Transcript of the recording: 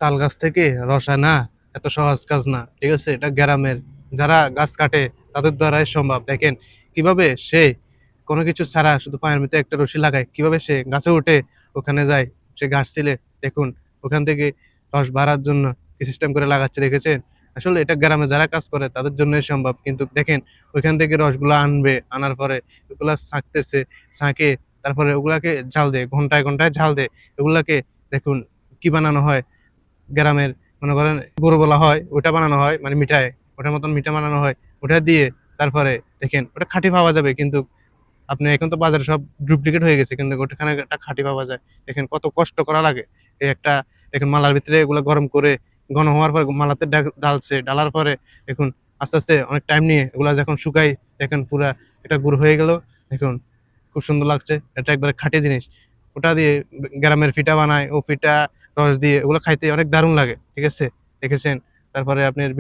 তাল গাছ থেকে রস আনা এত সহজ কাজ না, ঠিক আছে? এটা গ্রামের যারা গাছ কাটে তাদের দ্বারাই সম্ভব। দেখেন কিভাবে সে কোনো কিছু ছাড়া শুধু পায়ের ভিতরে একটা রশি লাগায়, কিভাবে সে গাছে উঠে ওখানে যায়, সে গাছ ছিলে দেখুন ওখান থেকে রস বাড়ার জন্য কি সিস্টেম করে লাগাচ্ছে দেখেছেন? আসলে এটা গ্রামে যারা কাজ করে তাদের জন্যই সম্ভব। কিন্তু দেখেন ওইখান থেকে রসগুলা আনবে, আনার পরে ওগুলা ছাঁকতেছে, ছাঁকে তারপরে ওগুলাকে ঝাল দেয়, ঘন্টায়, ঘন্টায় ঝাল দেয়। ওগুলাকে দেখুন কি বানানো হয়, গ্রামের মনে করেন গুড় বলা হয়, ওটা বানানো হয় মানে মিঠাই, ওটার মতন মিঠা বানানো হয়। ওটা দিয়ে তারপরে দেখেন ওটা খাঁটি পাওয়া যাবে, কিন্তু আপনি এখন তো বাজারে সব ডুপ্লিকেট হয়ে গেছে, কিন্তু ওখানে একটা খাঁটি পাওয়া যায়। দেখেন কত কষ্ট করা লাগে। এই একটা দেখেন মালার ভিতরে এগুলা গরম করে ঘন হওয়ার পরে মালাতে ঢালছে, ঢালার পরে দেখুন আস্তে, আস্তে অনেক টাইম নিয়ে এগুলা যখন শুকায় দেখেন পুরা এটা গুঁড়ো হয়ে গেল। দেখুন খুব সুন্দর লাগছে। এটা একবারে খাঁটি জিনিস। ওটা দিয়ে গ্রামের পিঠা বানায়। ও পিঠা রস দিয়ে ওগুলো খাইতে অনেক দারুণ লাগে। ঠিক আছে? দেখেছেন? তারপরে আপনার